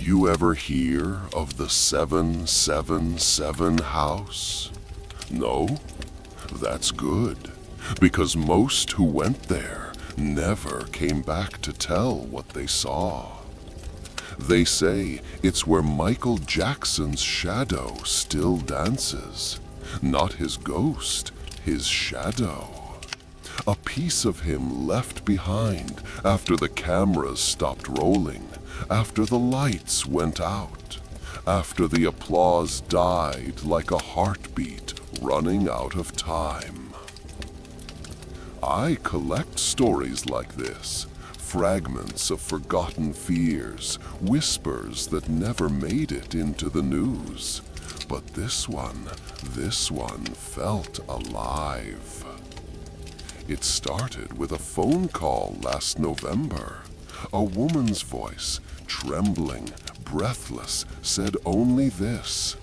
You ever hear of the 777 house? No? That's good, because most who went there never came back to tell what they saw. They say it's where Michael Jackson's shadow still dances. Not his ghost, his shadow. A piece of him left behind after the cameras stopped rolling, after the lights went out, after the applause died like a heartbeat running out of time. I collect stories like this, fragments of forgotten fears, whispers that never made it into the news. But this one felt alive. It started with a phone call last November. A woman's voice, trembling, breathless, said only this: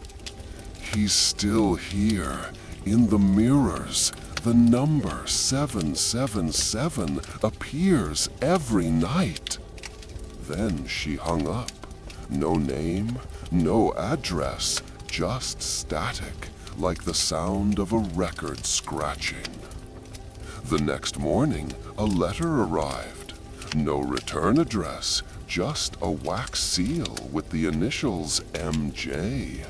"He's still here, in the mirrors. The number 777 appears every night." Then she hung up. No name, no address, just static, like the sound of a record scratching. The next morning, a letter arrived. No return address, just a wax seal with the initials MJ.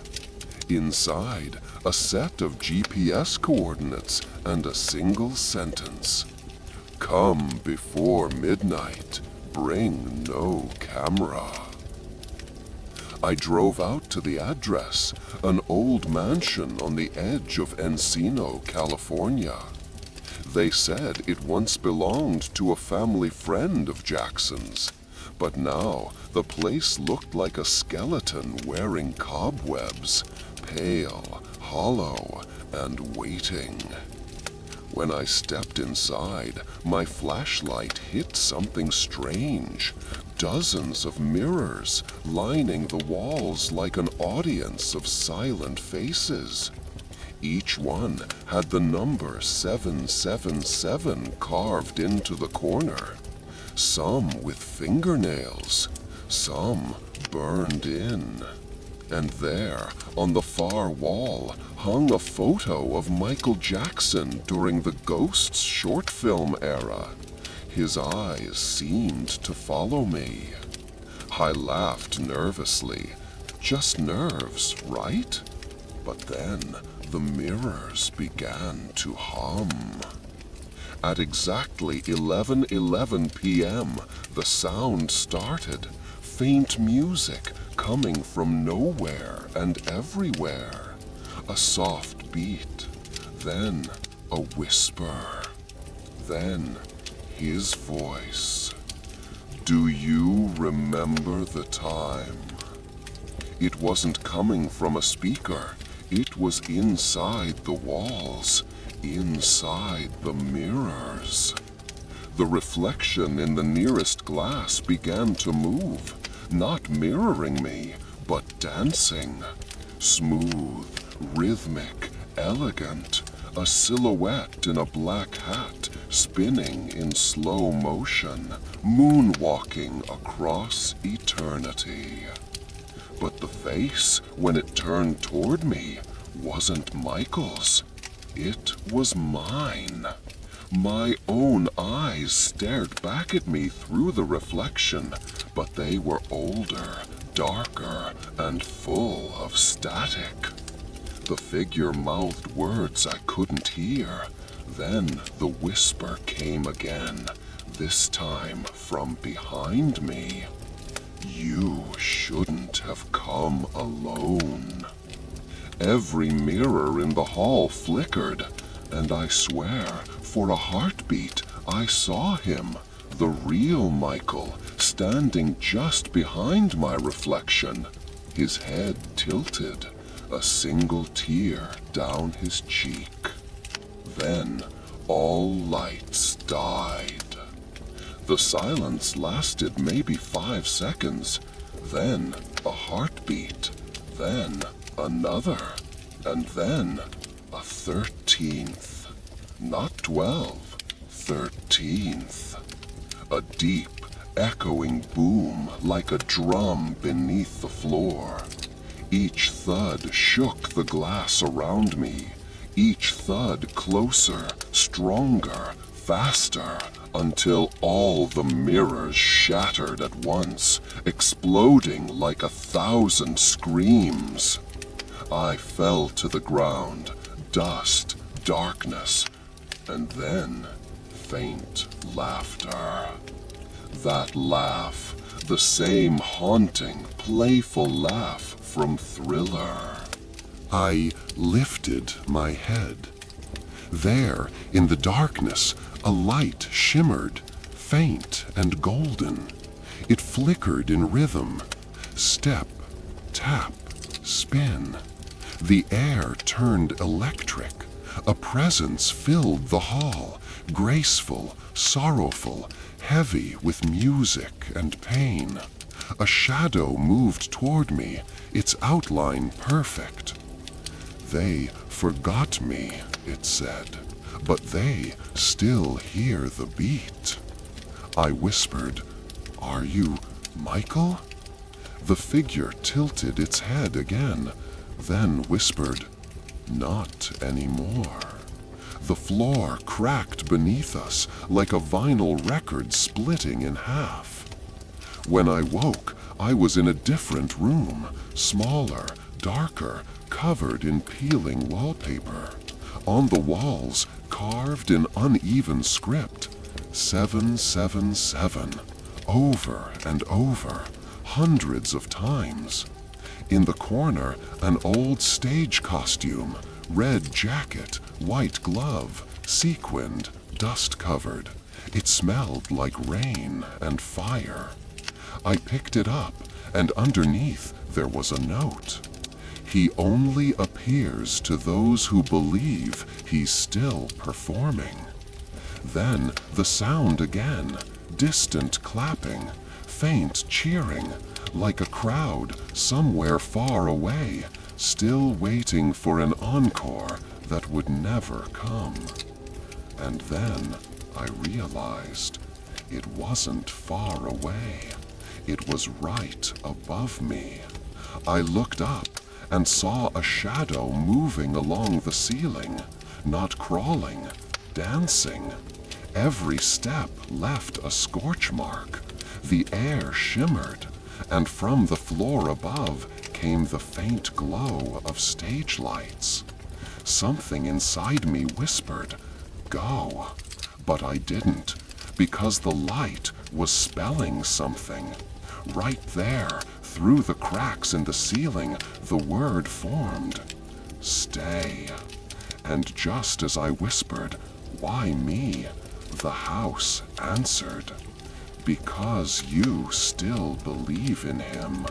Inside, a set of GPS coordinates and a single sentence: "Come before midnight, bring no camera." I drove out to the address, an old mansion on the edge of Encino, California. They said it once belonged to a family friend of Jackson's, but now the place looked like a skeleton wearing cobwebs, pale, hollow, and waiting. When I stepped inside, my flashlight hit something strange. Dozens of mirrors lining the walls like an audience of silent faces. Each one had the number 777 carved into the corner. Some with fingernails, some burned in. And there, on the far wall, hung a photo of Michael Jackson during the Ghosts short film era. His eyes seemed to follow me. I laughed nervously. Just nerves, right? But then the mirrors began to hum. At exactly 11:11 p.m., the sound started. Faint music coming from nowhere and everywhere. A soft beat, then a whisper, then his voice. "Do you remember the time?" It wasn't coming from a speaker. It was inside the walls, inside the mirrors. The reflection in the nearest glass began to move, not mirroring me, but dancing. Smooth, rhythmic, elegant, a silhouette in a black hat, spinning in slow motion, moonwalking across eternity. But the face, when it turned toward me, wasn't Michael's. It was mine. My own eyes stared back at me through the reflection, but they were older, darker, and full of static. The figure mouthed words I couldn't hear. Then the whisper came again, this time from behind me. "You shouldn't have come alone." Every mirror in the hall flickered, and I swear, for a heartbeat, I saw him, the real Michael, standing just behind my reflection, his head tilted, a single tear down his cheek. Then all lights died. The silence lasted maybe 5 seconds, then a heartbeat, then another, and then a 13th. Not 12, 13th. A deep, echoing boom like a drum beneath the floor. Each thud shook the glass around me, each thud closer, stronger, faster, until all the mirrors shattered at once, exploding like 1,000 screams. I fell to the ground, dust, darkness, and then faint laughter. That laugh, the same haunting, playful laugh from Thriller. I lifted my head. There, in the darkness, a light shimmered, faint and golden. It flickered in rhythm. Step, tap, spin. The air turned electric. A presence filled the hall, graceful, sorrowful, heavy with music and pain. A shadow moved toward me, its outline perfect. They forgot me, it said, but they still hear the beat. I whispered, "Are you Michael?" The figure tilted its head again, then whispered, "Not anymore." The floor cracked beneath us like a vinyl record splitting in half. When I woke, I was in a different room, smaller, darker, covered in peeling wallpaper. On the walls, carved in uneven script, 777, over and over, hundreds of times. In the corner, an old stage costume, red jacket, white glove, sequined, dust-covered. It smelled like rain and fire. I picked it up, and underneath there was a note. He only appears to those who believe he's still performing. Then the sound again, distant clapping, faint cheering, like a crowd somewhere far away, still waiting for an encore that would never come. And then I realized it wasn't far away. It was right above me. I looked up and saw a shadow moving along the ceiling, not crawling, dancing. Every step left a scorch mark. The air shimmered, and from the floor above came the faint glow of stage lights. Something inside me whispered, "Go," but I didn't, because the light was spelling something. Right there, through the cracks in the ceiling, the word formed, "Stay." And just as I whispered, "Why me?" the house answered, "Because you still believe in him."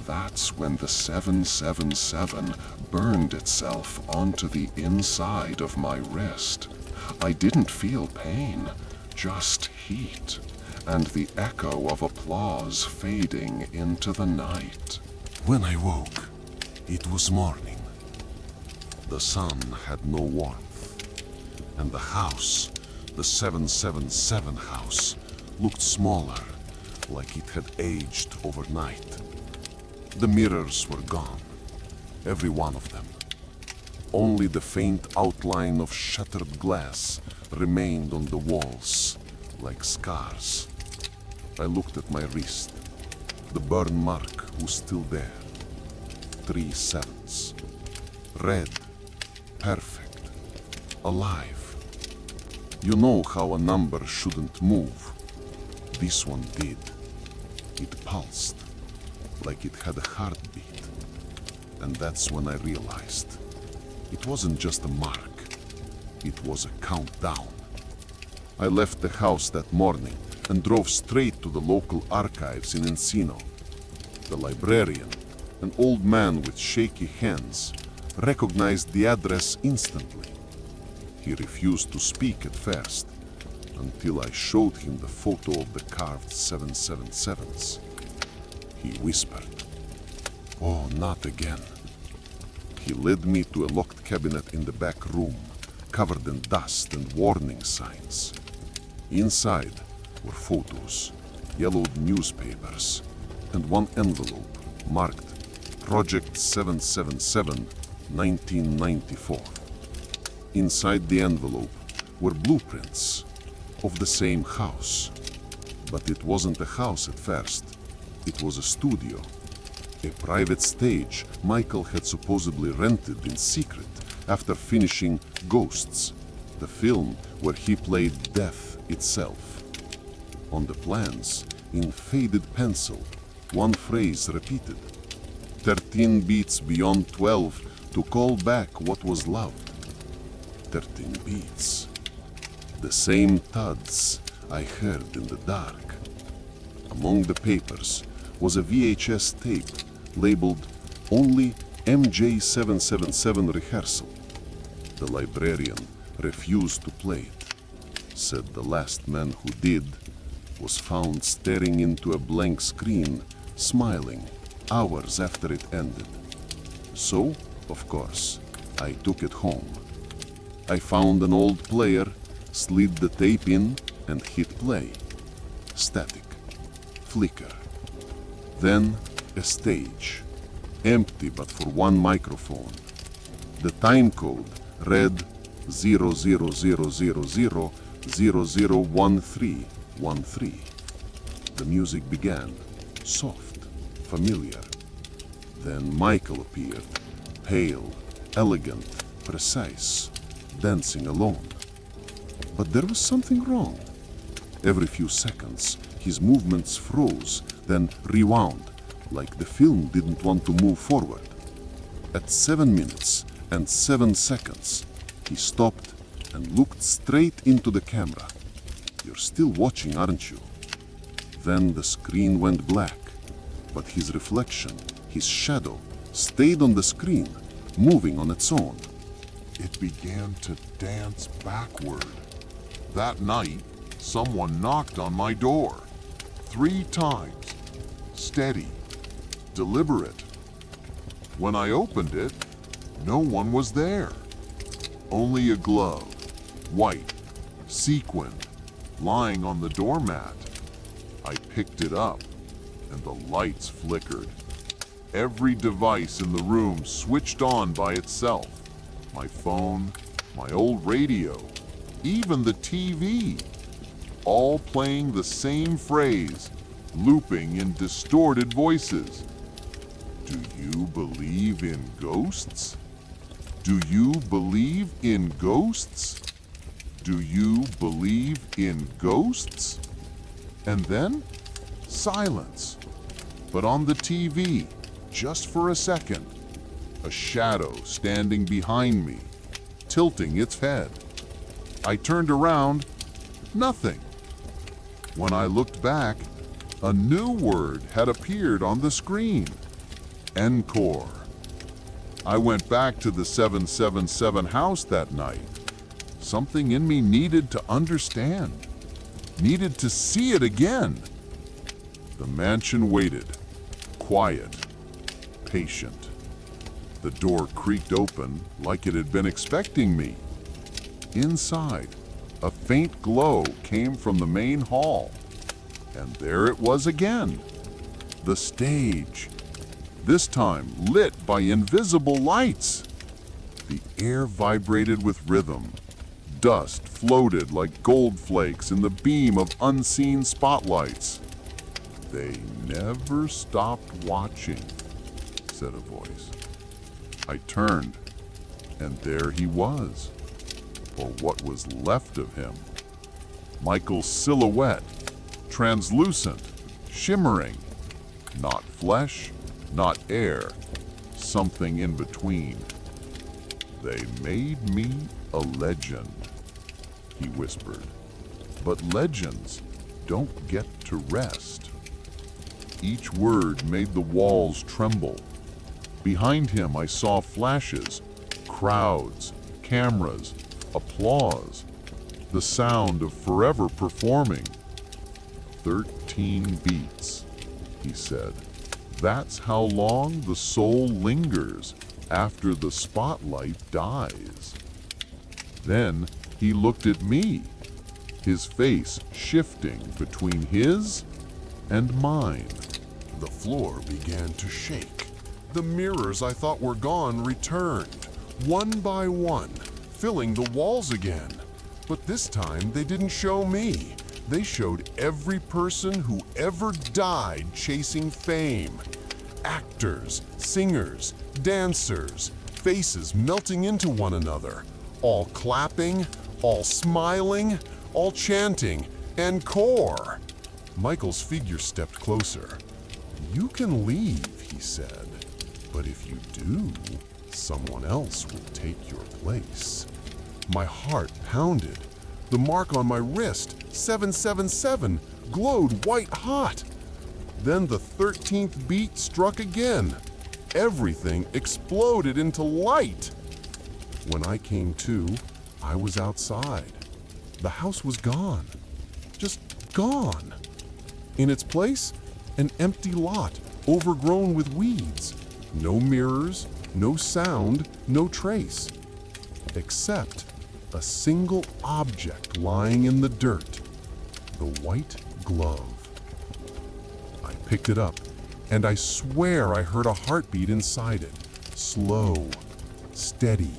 That's when the 777 burned itself onto the inside of my wrist. I didn't feel pain, just heat, and the echo of applause fading into the night. When I woke, it was morning. The sun had no warmth, and the house, the 777 house, looked smaller, like it had aged overnight. The mirrors were gone, every one of them. Only the faint outline of shattered glass remained on the walls, like scars. I looked at my wrist. The burn mark was still there. 3 sevens. Red, perfect, alive. You know how a number shouldn't move. This one did. It pulsed, like it had a heartbeat. And that's when I realized it wasn't just a mark, it was a countdown. I left the house that morning and drove straight to the local archives in Encino. The librarian, an old man with shaky hands, recognized the address instantly. He refused to speak at first, until I showed him the photo of the carved 777s. He whispered, "Oh, not again." He led me to a locked cabinet in the back room, covered in dust and warning signs. Inside were photos, yellowed newspapers, and one envelope marked Project 777, 1994. Inside the envelope were blueprints of the same house. But it wasn't a house at first. It was a studio, a private stage Michael had supposedly rented in secret after finishing Ghosts, the film where he played death itself. On the plans, in faded pencil, one phrase repeated, 13 beats beyond 12 to call back what was loved. 13 beats. The same thuds I heard in the dark. Among the papers was a VHS tape labeled only MJ777 rehearsal. The librarian refused to play it, said the last man who did was found staring into a blank screen, smiling hours after it ended. So, of course, I took it home. I found an old player, slid the tape in, and hit play. Static. Flicker. Then a stage. Empty but for one microphone. The time code read 0000001313. The music began, soft, familiar. Then Michael appeared, pale, elegant, precise, dancing alone. But there was something wrong. Every few seconds, his movements froze, then rewound, like the film didn't want to move forward. At 7 minutes and 7 seconds, he stopped and looked straight into the camera. You're still watching, aren't you? Then the screen went black, but his reflection, his shadow, stayed on the screen, moving on its own. It began to dance backward. That night, someone knocked on my door. 3 times. Steady. Deliberate. When I opened it, no one was there. Only a glove, white, sequined, lying on the doormat. I picked it up, and the lights flickered. Every device in the room switched on by itself. My phone, my old radio, even the TV, all playing the same phrase, looping in distorted voices. Do you believe in ghosts? Do you believe in ghosts? Do you believe in ghosts? And then, silence. But on the TV, just for a second, a shadow standing behind me, tilting its head. I turned around, nothing. When I looked back, a new word had appeared on the screen. Encore. I went back to the 777 house that night. Something in me needed to understand, needed to see it again. The mansion waited, quiet, patient. The door creaked open like it had been expecting me. Inside, a faint glow came from the main hall. And there it was again. The stage. This time lit by invisible lights. The air vibrated with rhythm. Dust floated like gold flakes in the beam of unseen spotlights. They never stopped watching, said a voice. I turned, and there he was, or what was left of him. Michael's silhouette, translucent, shimmering, not flesh, not air, something in between. They made me a legend, he whispered. But legends don't get to rest. Each word made the walls tremble. Behind him I saw flashes, crowds, cameras, applause, the sound of forever performing. 13 beats, he said. That's how long the soul lingers after the spotlight dies. Then he looked at me, his face shifting between his and mine. The floor began to shake. The mirrors I thought were gone returned, one by one, filling the walls again. But this time they didn't show me. They showed every person who ever died chasing fame. Actors, singers, dancers, faces melting into one another, all clapping, all smiling, all chanting, encore. Michael's figure stepped closer. "You can leave," he said, "but if you do, someone else will take your place." My heart pounded. The mark on my wrist, 777, glowed white hot. Then the 13th beat struck again. Everything exploded into light. When I came to, I was outside. The house was gone. Just gone. In its place, an empty lot, overgrown with weeds. No mirrors, no sound, no trace. Except a single object lying in the dirt. The white glove. I picked it up, and I swear I heard a heartbeat inside it. Slow, steady,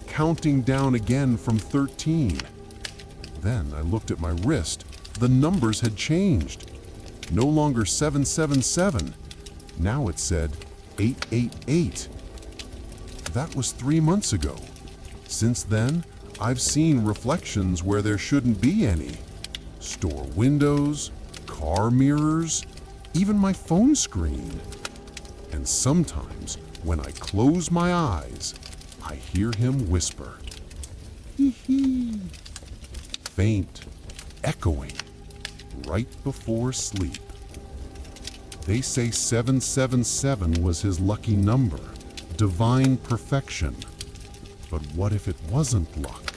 counting down again from 13. Then I looked at my wrist. The numbers had changed. No longer 777. Now it said 888. That was 3 months ago. Since then, I've seen reflections where there shouldn't be any. Store windows, car mirrors, even my phone screen. And sometimes, when I close my eyes, I hear him whisper, "Hee hee." Faint, echoing, right before sleep. They say 777 was his lucky number, divine perfection. But what if it wasn't luck?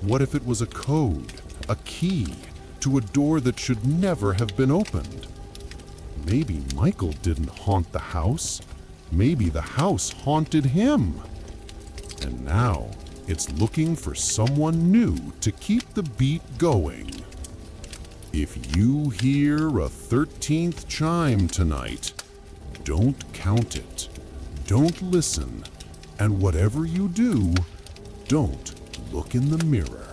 What if it was a code, a key, to a door that should never have been opened? Maybe Michael didn't haunt the house. Maybe the house haunted him. And now it's looking for someone new to keep the beat going. If you hear a 13th chime tonight, don't count it, don't listen, and whatever you do, don't look in the mirror.